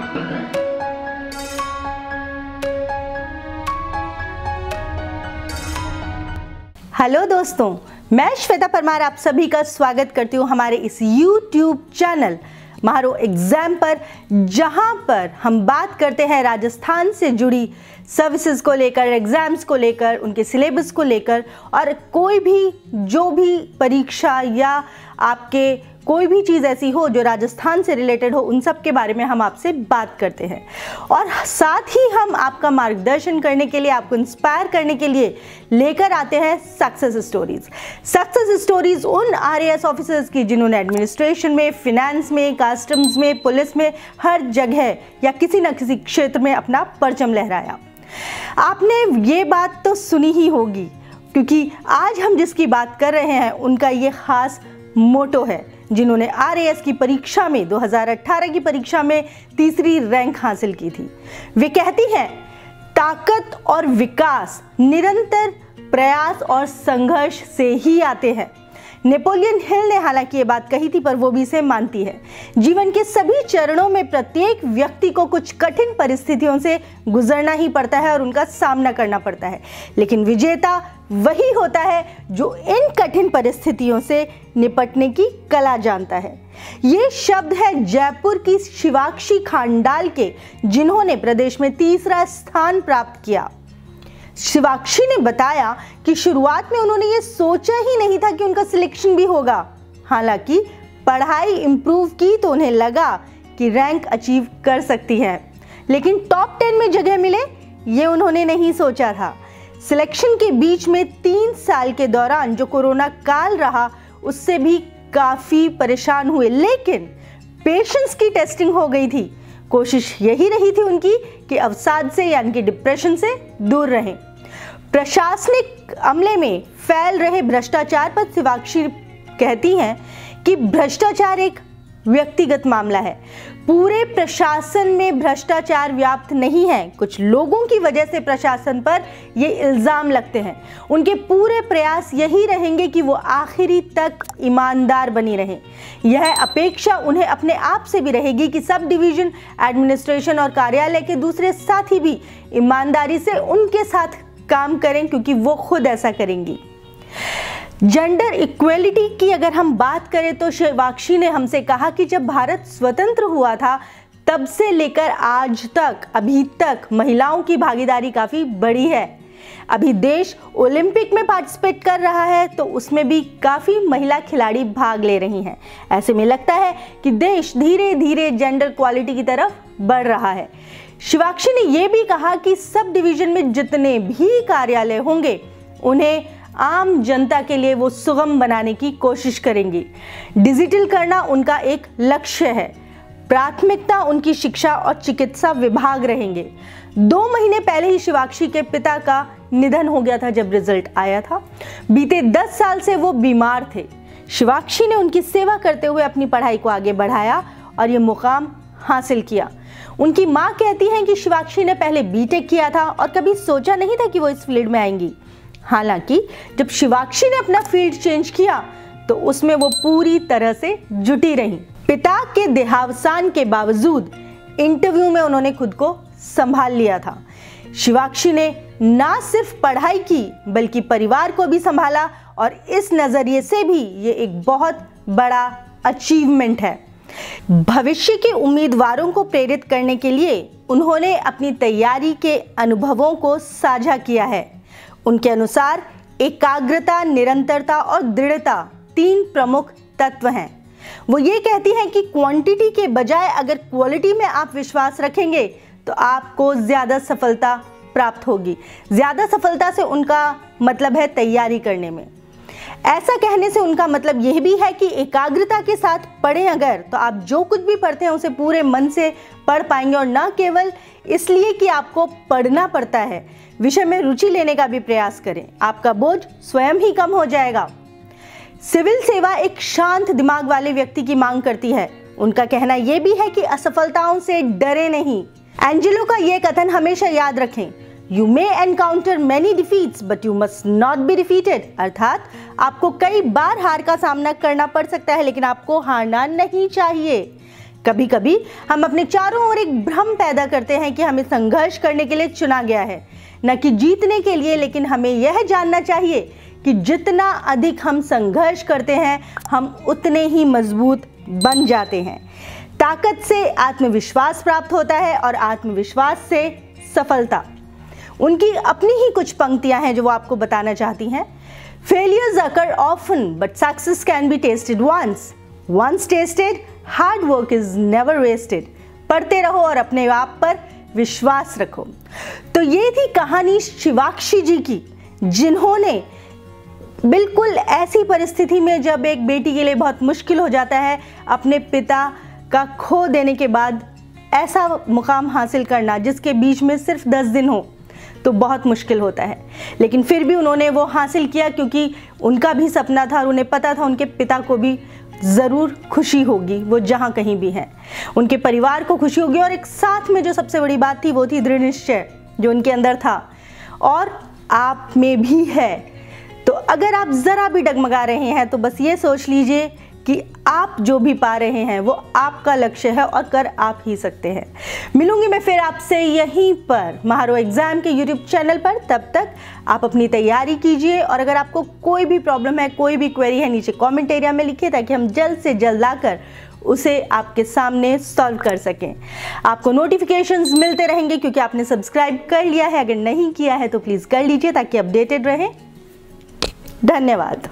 Hello दोस्तों, मैं श्वेता परमार आप सभी का स्वागत करती हूँ हमारे इस YouTube चैनल महारो एग्जाम पर, जहां पर हम बात करते हैं राजस्थान से जुड़ी सर्विसेज को लेकर, एग्जाम्स को लेकर, उनके सिलेबस को लेकर, और कोई भी जो भी परीक्षा या आपके कोई भी चीज़ ऐसी हो जो राजस्थान से रिलेटेड हो, उन सब के बारे में हम आपसे बात करते हैं। और साथ ही हम आपका मार्गदर्शन करने के लिए, आपको इंस्पायर करने के लिए लेकर आते हैं सक्सेस स्टोरीज। सक्सेस स्टोरीज उन RAS ऑफिसर्स की जिन्होंने एडमिनिस्ट्रेशन में, फिनेंस में, कस्टम्स में, पुलिस में, हर जगह या किसी न किसी क्षेत्र में अपना परचम लहराया। आपने ये बात तो सुनी ही होगी, क्योंकि आज हम जिसकी बात कर रहे हैं उनका ये खास मोटो है, जिन्होंने RAS की परीक्षा में 2018 की परीक्षा में तीसरी रैंक हासिल की थी। वे कहती हैं, ताकत और विकास निरंतर प्रयास और संघर्ष से ही आते हैं। नेपोलियन हिल ने हालांकि ये बात कही थी, पर वो भी इसे मानती है। जीवन के सभी चरणों में प्रत्येक व्यक्ति को कुछ कठिन परिस्थितियों से गुजरना ही पड़ता है और उनका सामना करना पड़ता है, लेकिन विजेता वही होता है जो इन कठिन परिस्थितियों से निपटने की कला जानता है। ये शब्द है जयपुर की शिवाक्षी खांडाल के, जिन्होंने प्रदेश में तीसरा स्थान प्राप्त किया। शिवाक्षी ने बताया कि शुरुआत में उन्होंने ये सोचा ही नहीं था कि उनका सिलेक्शन भी होगा। हालांकि पढ़ाई इंप्रूव की तो उन्हें लगा कि रैंक अचीव कर सकती है, लेकिन टॉप 10 में जगह मिले ये उन्होंने नहीं सोचा था। सिलेक्शन के बीच में 3 साल के दौरान जो कोरोना काल रहा, उससे भी काफ़ी परेशान हुए, लेकिन पेशेंस की टेस्टिंग हो गई थी। कोशिश यही रही थी उनकी कि अवसाद से यानी कि डिप्रेशन से दूर रहें। प्रशासनिक अमले में फैल रहे भ्रष्टाचार पर शिवाक्षी कहती हैं कि भ्रष्टाचार एक व्यक्तिगत मामला है, पूरे प्रशासन में भ्रष्टाचार व्याप्त नहीं है। कुछ लोगों की वजह से प्रशासन पर ये इल्ज़ाम लगते हैं। उनके पूरे प्रयास यही रहेंगे कि वो आखिरी तक ईमानदार बनी रहें। यह अपेक्षा उन्हें अपने आप से भी रहेगी कि सब डिवीज़न, एडमिनिस्ट्रेशन और कार्यालय के दूसरे साथी भी ईमानदारी से उनके साथ काम करें, क्योंकि वो खुद ऐसा करेंगी। जेंडर इक्वेलिटी की अगर हम बात करें तो शिवाक्षी ने हमसे कहा कि जब भारत स्वतंत्र हुआ था, तब से लेकर आज तक, अभी तक महिलाओं की भागीदारी काफ़ी बड़ी है। अभी देश ओलंपिक में पार्टिसिपेट कर रहा है तो उसमें भी काफ़ी महिला खिलाड़ी भाग ले रही हैं। ऐसे में लगता है कि देश धीरे धीरे जेंडर इक्वालिटी की तरफ बढ़ रहा है। शिवाक्षी ने यह भी कहा कि सब डिवीज़न में जितने भी कार्यालय होंगे, उन्हें आम जनता के लिए वो सुगम बनाने की कोशिश करेंगी। डिजिटल करना उनका एक लक्ष्य है। प्राथमिकता उनकी शिक्षा और चिकित्सा विभाग रहेंगे। 2 महीने पहले ही शिवाक्षी के पिता का निधन हो गया था जब रिजल्ट आया था। बीते 10 साल से वो बीमार थे। शिवाक्षी ने उनकी सेवा करते हुए अपनी पढ़ाई को आगे बढ़ाया और ये मुकाम हासिल किया। उनकी माँ कहती हैं कि शिवाक्षी ने पहले BTech किया था और कभी सोचा नहीं था कि वो इस फील्ड में आएंगी। हालांकि जब शिवाक्षी ने अपना फील्ड चेंज किया तो उसमें वो पूरी तरह से जुटी रही। पिता के देहावसान के बावजूद इंटरव्यू में उन्होंने खुद को संभाल लिया था। शिवाक्षी ने ना सिर्फ पढ़ाई की बल्कि परिवार को भी संभाला, और इस नज़रिए से भी ये एक बहुत बड़ा अचीवमेंट है। भविष्य के उम्मीदवारों को प्रेरित करने के लिए उन्होंने अपनी तैयारी के अनुभवों को साझा किया है। उनके अनुसार एकाग्रता, निरंतरता और दृढ़ता 3 प्रमुख तत्व हैं। वो ये कहती हैं कि क्वांटिटी के बजाय अगर क्वालिटी में आप विश्वास रखेंगे तो आपको ज़्यादा सफलता प्राप्त होगी। ज़्यादा सफलता से उनका मतलब है तैयारी करने में। ऐसा कहने से उनका मतलब यह भी है कि एकाग्रता के साथ पढ़ें अगर, तो आप जो कुछ भी पढ़ते हैं उसे पूरे मन से पढ़ पाएंगे, और न केवल इसलिए कि आपको पढ़ना पड़ता है, विषय में रुचि लेने का भी प्रयास करें। आपका बोझ स्वयं ही कम हो जाएगा। सिविल सेवा एक शांत दिमाग वाले व्यक्ति की मांग करती है। उनका कहना यह भी है कि असफलताओं से डरे नहीं। एंजेलो का यह कथन हमेशा याद रखें, You may encounter many defeats, but you must not be defeated। अर्थात आपको कई बार हार का सामना करना पड़ सकता है, लेकिन आपको हारना नहीं चाहिए। कभी कभी हम अपने चारों ओर एक भ्रम पैदा करते हैं कि हमें संघर्ष करने के लिए चुना गया है, न कि जीतने के लिए। लेकिन हमें यह जानना चाहिए कि जितना अधिक हम संघर्ष करते हैं, हम उतने ही मजबूत बन जाते हैं। ताकत से आत्मविश्वास प्राप्त होता है और आत्मविश्वास से सफलता। उनकी अपनी ही कुछ पंक्तियां हैं जो वो आपको बताना चाहती हैं। Failures occur often, but success can be tasted once. Once tasted, hard work is never wasted. पढ़ते रहो और अपने आप पर विश्वास रखो। तो ये थी कहानी शिवाक्षी जी की, जिन्होंने बिल्कुल ऐसी परिस्थिति में जब एक बेटी के लिए बहुत मुश्किल हो जाता है, अपने पिता का खो देने के बाद ऐसा मुकाम हासिल करना जिसके बीच में सिर्फ 10 दिन हो तो बहुत मुश्किल होता है। लेकिन फिर भी उन्होंने वो हासिल किया, क्योंकि उनका भी सपना था और उन्हें पता था उनके पिता को भी ज़रूर खुशी होगी, वो जहाँ कहीं भी हैं, उनके परिवार को खुशी होगी। और एक साथ में जो सबसे बड़ी बात थी वो थी दृढ़ निश्चय, जो उनके अंदर था और आप में भी है। तो अगर आप ज़रा भी डगमगा रहे हैं तो बस ये सोच लीजिए कि आप जो भी पा रहे हैं वो आपका लक्ष्य है और कर आप ही सकते हैं। मिलूंगी मैं फिर आपसे यहीं पर महारो एग्जाम के YouTube चैनल पर। तब तक आप अपनी तैयारी कीजिए और अगर आपको कोई भी प्रॉब्लम है, कोई भी क्वेरी है, नीचे कमेंट एरिया में लिखिए ताकि हम जल्द से जल्द लाकर उसे आपके सामने सॉल्व कर सकें। आपको नोटिफिकेशंस मिलते रहेंगे क्योंकि आपने सब्सक्राइब कर लिया है। अगर नहीं किया है तो प्लीज़ कर लीजिए ताकि अपडेटेड रहें। धन्यवाद।